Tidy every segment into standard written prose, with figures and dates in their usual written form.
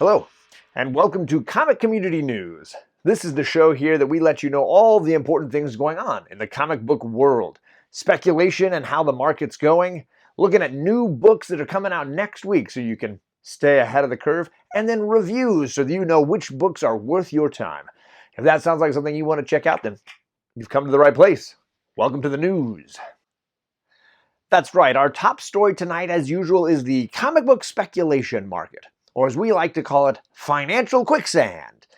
Hello, and welcome to Comic Community News. This is the show here that we let you know all the important things going on in the comic book world, speculation and how the market's going, looking at new books that are coming out next week so you can stay ahead of the curve, and then reviews so that you know which books are worth your time. If that sounds like something you want to check out, then you've come to the right place. Welcome to the news. That's right, our top story tonight, as usual, is the comic book speculation market, or as we like to call it, financial quicksand.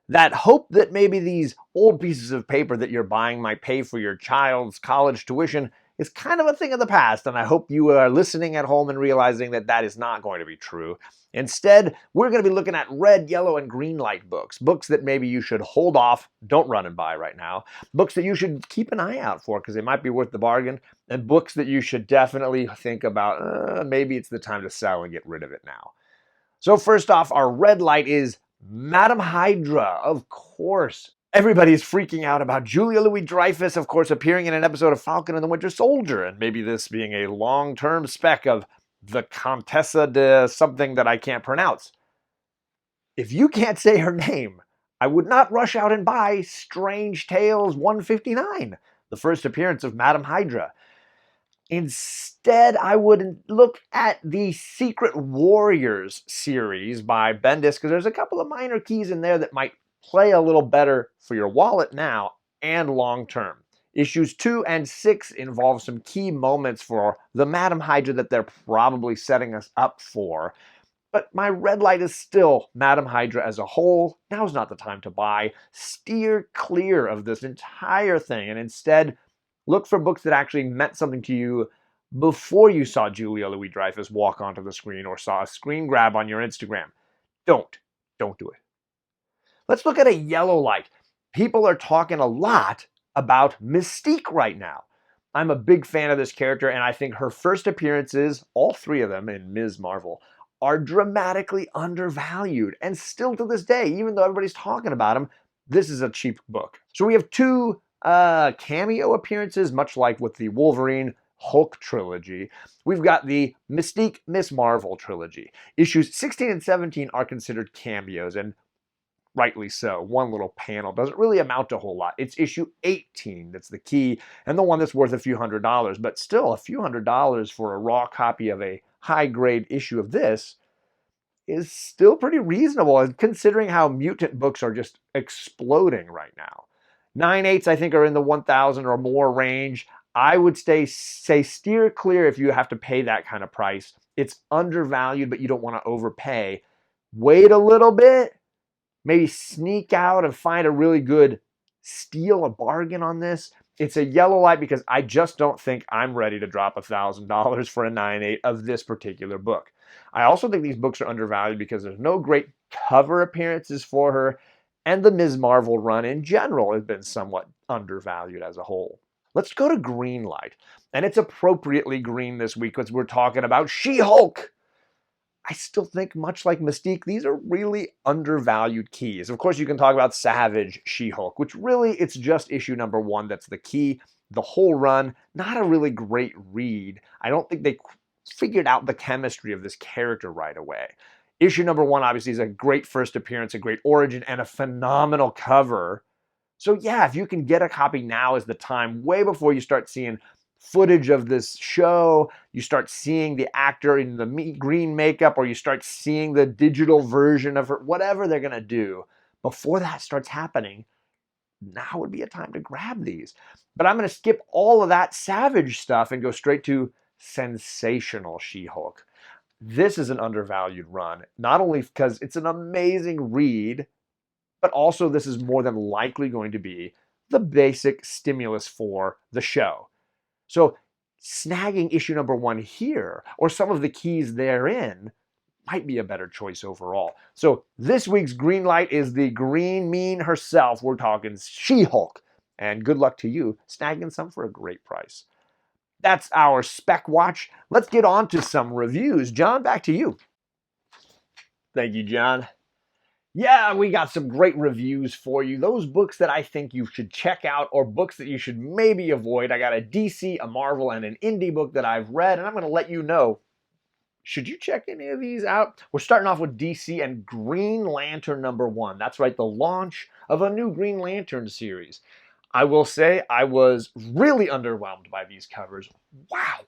That hope that maybe these old pieces of paper that you're buying might pay for your child's college tuition is kind of a thing of the past, and I hope you are listening at home and realizing that that is not going to be true. Instead, we're going to be looking at red, yellow, and green light books that maybe you should hold off, don't run and buy right now, books that you should keep an eye out for because they might be worth the bargain, and books that you should definitely think about, maybe it's the time to sell and get rid of it now. So first off, our red light is Madam Hydra, of course. Everybody's freaking out about Julia Louis-Dreyfus, of course, appearing in an episode of Falcon and the Winter Soldier, and maybe this being a long-term spec of the Contessa de something that I can't pronounce. If you can't say her name, I would not rush out and buy Strange Tales 159, the first appearance of Madam Hydra. Instead, I would look at the Secret Warriors series by Bendis, because there's a couple of minor keys in there that might play a little better for your wallet now and long term. Issues 2 and 6 involve some key moments for the Madam Hydra that they're probably setting us up for. But my red light is still Madam Hydra as a whole. Now's not the time to buy. Steer clear of this entire thing and instead look for books that actually meant something to you before you saw Julia Louis-Dreyfus walk onto the screen or saw a screen grab on your Instagram. Don't do it. Let's look at a yellow light. People are talking a lot about Mystique right now. I'm a big fan of this character, and I think her first appearances, all three of them in Ms. Marvel, are dramatically undervalued. And still to this day, even though everybody's talking about them, this is a cheap book. So we have two cameo appearances, much like with the Wolverine Hulk trilogy. We've got the Mystique Ms. Marvel trilogy. Issues 16 and 17 are considered cameos, and rightly so. One little panel doesn't really amount to a whole lot. It's issue 18 that's the key, and the one that's worth a few $100s, but still a few $100s for a raw copy of a high-grade issue of this is still pretty reasonable, and considering how mutant books are just exploding right now. 9/8s, I think, are in the 1,000 or more range. I would say steer clear if you have to pay that kind of price. It's undervalued, but you don't want to overpay. Wait a little bit. Maybe sneak out and find a really good steal, a bargain on this. It's a yellow light because I just don't think I'm ready to drop $1,000 for a 9/8 of this particular book. I also think these books are undervalued because there's no great cover appearances for her, and the Ms. Marvel run in general has been somewhat undervalued as a whole. Let's go to green light, and it's appropriately green this week because we're talking about She-Hulk. I still think, much like Mystique, these are really undervalued keys. Of course, you can talk about Savage She-Hulk, which really, it's just issue number 1 that's the key. The whole run, not a really great read. I don't think they figured out the chemistry of this character right away. Issue number 1, obviously, is a great first appearance, a great origin, and a phenomenal cover. So yeah, if you can get a copy, now is the time, way before you start seeing footage of this show, you start seeing the actor in the green makeup, or you start seeing the digital version of her, whatever they're going to do. Before that starts happening, now would be a time to grab these. But I'm going to skip all of that Savage stuff and go straight to Sensational She-Hulk. This is an undervalued run, not only because it's an amazing read, but also this is more than likely going to be the basic stimulus for the show. So snagging issue number 1 here, or some of the keys therein, might be a better choice overall. So this week's green light is the Green Mean herself. We're talking She-Hulk. And good luck to you snagging some for a great price. That's our Spec Watch. Let's get on to some reviews. John, back to you. Thank you, John. Yeah, we got some great reviews for you. Those books that I think you should check out, or books that you should maybe avoid. I got a DC, a Marvel, and an indie book that I've read, and I'm going to let you know Should you check any of these out? We're starting off with DC and Green Lantern #1. That's right, the launch of a new Green Lantern series. I will say I was really underwhelmed by these covers. Wow.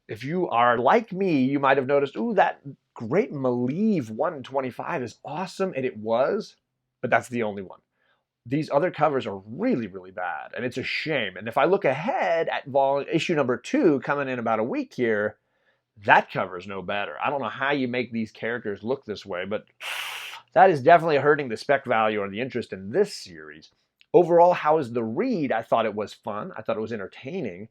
If you are like me, you might have noticed, ooh, that great Malieve 125 is awesome, and it was, but that's the only one. These other covers are really, really bad, and it's a shame. And if I look ahead at issue #2 coming in about a week here, that cover's no better. I don't know how you make these characters look this way, but that is definitely hurting the spec value or the interest in this series. Overall, how is the read? I thought it was fun. I thought it was entertaining.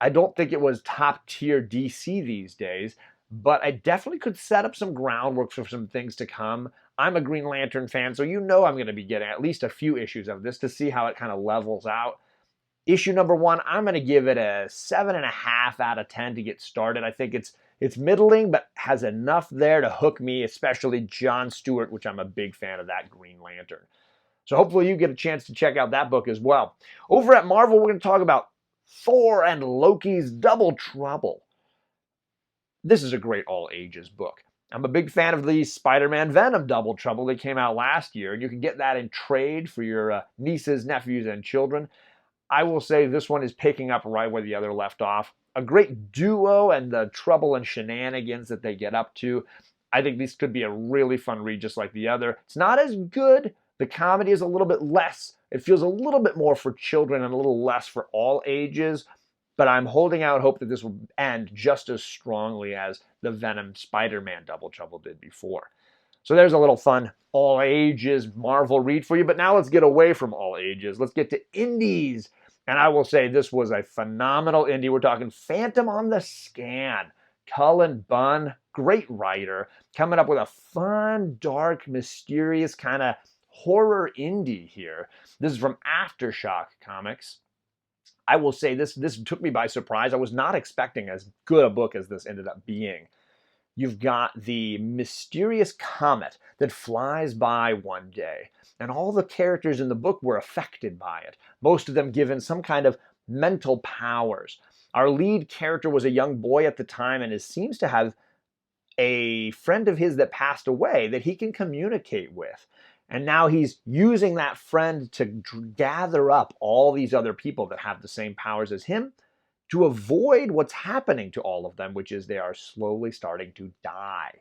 I don't think it was top tier DC these days, but I definitely could set up some groundwork for some things to come. I'm a Green Lantern fan, so you know I'm going to be getting at least a few issues of this to see how it kind of levels out. Issue #1, I'm going to give it a 7.5 out of 10 to get started. I think it's middling, but has enough there to hook me, especially John Stewart, which I'm a big fan of that Green Lantern. So hopefully you get a chance to check out that book as well. Over at Marvel, we're going to talk about Thor and Loki's Double Trouble. This is a great all-ages book. I'm a big fan of the Spider-Man Venom Double Trouble that came out last year, and you can get that in trade for your nieces, nephews, and children. I will say this one is picking up right where the other left off. A great duo and the trouble and shenanigans that they get up to. I think this could be a really fun read just like the other. It's not as good. The comedy is a little bit less. It feels a little bit more for children and a little less for all ages. But I'm holding out hope that this will end just as strongly as the Venom Spider-Man Double Trouble did before. So there's a little fun all ages Marvel read for you. But now let's get away from all ages. Let's get to indies. And I will say this was a phenomenal indie. We're talking Phantom on the Scan. Cullen Bunn, great writer, coming up with a fun, dark, mysterious kind of horror indie here. This is from Aftershock Comics. I will say this took me by surprise. I was not expecting as good a book as this ended up being. You've got the mysterious comet that flies by one day, and all the characters in the book were affected by it, most of them given some kind of mental powers. Our lead character was a young boy at the time and seems to have a friend of his that passed away that he can communicate with. And now he's using that friend to gather up all these other people that have the same powers as him to avoid what's happening to all of them, which is they are slowly starting to die.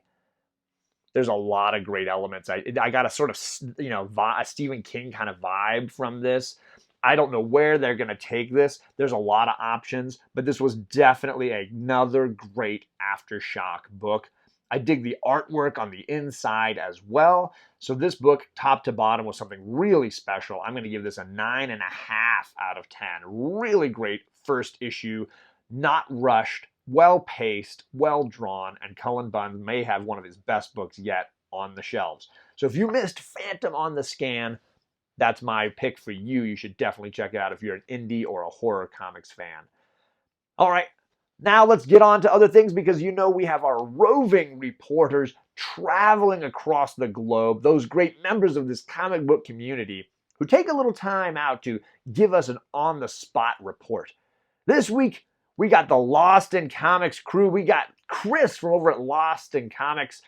There's a lot of great elements. I got a sort of, a Stephen King kind of vibe from this. I don't know where they're going to take this. There's a lot of options, but this was definitely another great Aftershock book. I dig the artwork on the inside as well. So this book, top to bottom, was something really special. I'm going to give this a 9.5 out of 10. Really great first issue, not rushed, well-paced, well-drawn, and Cullen Bunn may have one of his best books yet on the shelves. So if you missed Phantom on the Scan, that's my pick for you. You should definitely check it out if you're an indie or a horror comics fan. All right. Now let's get on to other things because we have our roving reporters traveling across the globe, those great members of this comic book community who take a little time out to give us an on-the-spot report. This week, we got the Lost in Comics crew. We got Chris from over at Lost in Comics.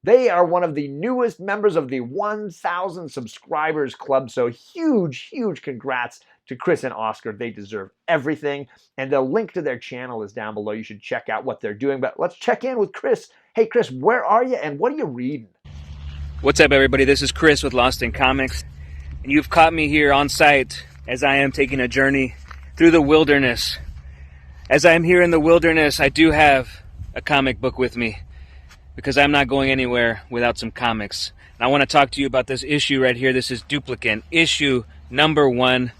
They are one of the newest members of the 1,000 subscribers club, so huge, huge congrats to Chris and Oscar. They deserve everything, and the link to their channel is down below. You should check out what they're doing, but let's check in with Chris. Hey, Chris, where are you, and what are you reading? What's up, everybody? This is Chris with Lost in Comics, and you've caught me here on site as I am taking a journey through the wilderness. As I am here in the wilderness, I do have a comic book with me because I'm not going anywhere without some comics. And I want to talk to you about this issue right here. This is Duplicant, issue #1.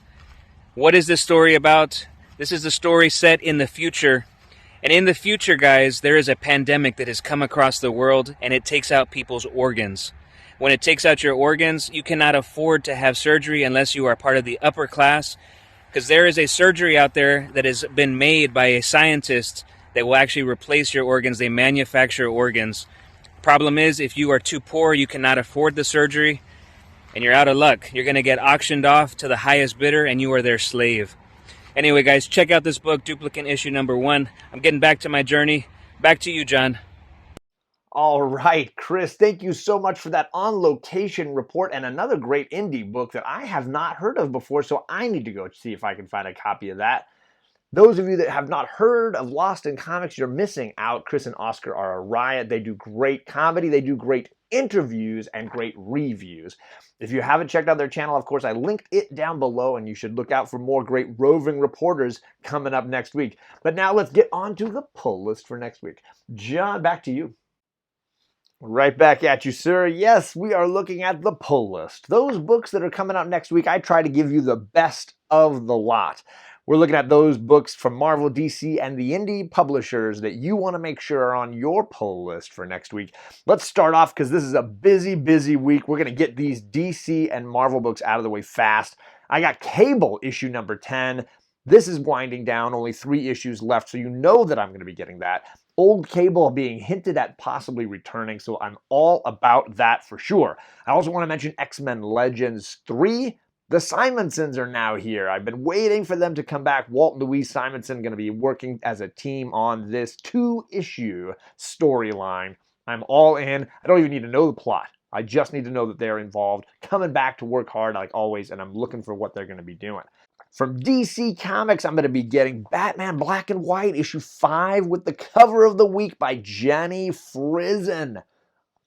What is this story about? This is the story set in the future. And in the future, guys, there is a pandemic that has come across the world, and it takes out people's organs. When it takes out your organs, you cannot afford to have surgery unless you are part of the upper class, because there is a surgery out there that has been made by a scientist that will actually replace your organs. They manufacture organs. Problem is, if you are too poor, you cannot afford the surgery, and you're out of luck. You're going to get auctioned off to the highest bidder, and you are their slave. Anyway, guys, check out this book, Duplicant issue #1. I'm getting back to my journey. Back to you, John. All right, Chris, thank you so much for that on-location report and another great indie book that I have not heard of before, so I need to go see if I can find a copy of that. Those of you that have not heard of Lost in Comics, you're missing out. Chris and Oscar are a riot. They do great comedy, they do great interviews, and great reviews. If you haven't checked out their channel, of course, I linked it down below, and you should look out for more great roving reporters coming up next week. But now let's get on to the pull list for next week. John, back to you. Right back at you, sir. Yes, we are looking at the pull list. Those books that are coming out next week, I try to give you the best of the lot. We're looking at those books from Marvel, DC, and the indie publishers that you want to make sure are on your pull list for next week. Let's start off because this is a busy, busy week. We're going to get these DC and Marvel books out of the way fast. I got Cable issue number 10. This is winding down, only 3 issues left, so you know that I'm going to be getting that. Old Cable being hinted at possibly returning, so I'm all about that for sure. I also want to mention X-Men Legends 3. The Simonsons are now here. I've been waiting for them to come back. Walt and Louise Simonson going to be working as a team on this 2-issue storyline. I'm all in. I don't even need to know the plot. I just need to know that they're involved, coming back to work hard like always, and I'm looking for what they're going to be doing. From DC Comics, I'm going to be getting Batman Black and White issue 5 with the cover of the week by Jenny Frison.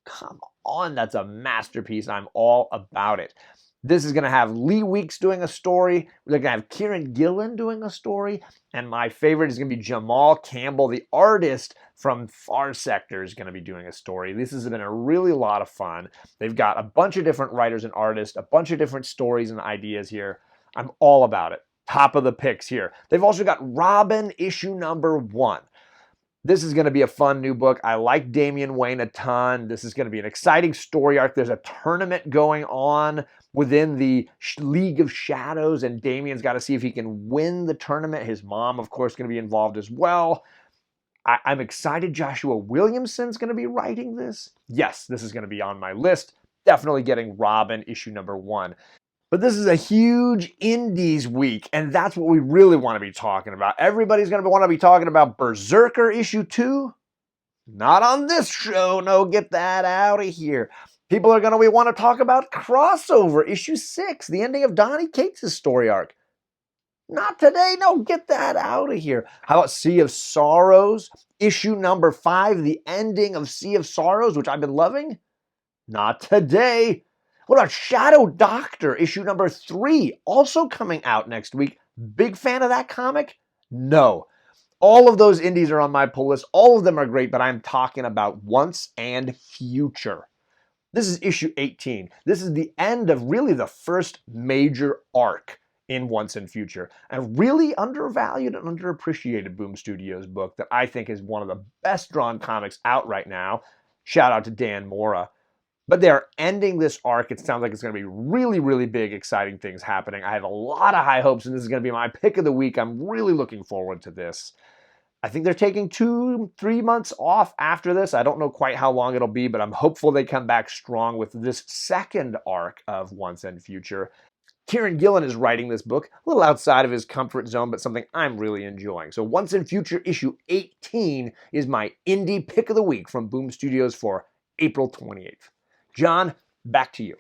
Come on, that's a masterpiece. I'm all about it. This is going to have Lee Weeks doing a story. We're going to have Kieran Gillen doing a story. And my favorite is going to be Jamal Campbell, the artist from Far Sector, is going to be doing a story. This has been a really lot of fun. They've got a bunch of different writers and artists, a bunch of different stories and ideas here. I'm all about it. Top of the picks here. They've also got Robin issue number 1. This is going to be a fun new book. I like Damian Wayne a ton. This is going to be an exciting story arc. There's a tournament going on within the League of Shadows, and Damian's got to see if he can win the tournament. His mom, of course, going to be involved as well. I'm excited Joshua Williamson's going to be writing this. Yes, this is going to be on my list. Definitely getting Robin issue number 1. But this is a huge indies week, and that's what we really want to be talking about. Everybody's going to want to be talking about Berserker issue 2. Not on this show. No, get that out of here. People are going to want to talk about Crossover issue 6, the ending of Donny Cates' story arc. Not today. No, get that out of here. How about Sea of Sorrows, issue number 5, the ending of Sea of Sorrows, which I've been loving? Not today. What about Shadow Doctor, issue number 3, also coming out next week? Big fan of that comic? No. All of those indies are on my pull list. All of them are great, but I'm talking about Once and Future. This is issue 18. This is the end of really the first major arc in Once and Future. A really undervalued and underappreciated Boom Studios book that I think is one of the best drawn comics out right now. Shout out to Dan Mora. But they are ending this arc. It sounds like it's going to be really, really big, exciting things happening. I have a lot of high hopes, and this is going to be my pick of the week. I'm really looking forward to this. I think they're taking 2-3 months off after this. I don't know quite how long it'll be, but I'm hopeful they come back strong with this second arc of Once and Future. Kieran Gillen is writing this book, a little outside of his comfort zone, but something I'm really enjoying. So Once and Future issue 18 is my indie pick of the week from Boom Studios for April 28th. John, back to you.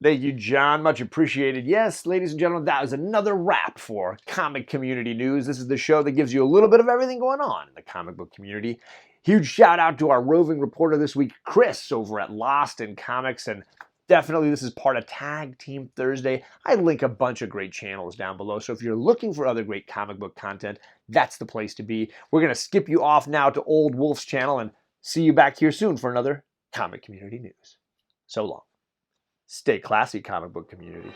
Thank you, John. Much appreciated. Yes, ladies and gentlemen, that was another wrap for Comic Community News. This is the show that gives you a little bit of everything going on in the comic book community. Huge shout out to our roving reporter this week, Chris, over at Lost in Comics. And definitely this is part of Tag Team Thursday. I link a bunch of great channels down below. So if you're looking for other great comic book content, that's the place to be. We're going to skip you off now to Old Wolf's channel and see you back here soon for another Comic Community News. So long. Stay classy, comic book community.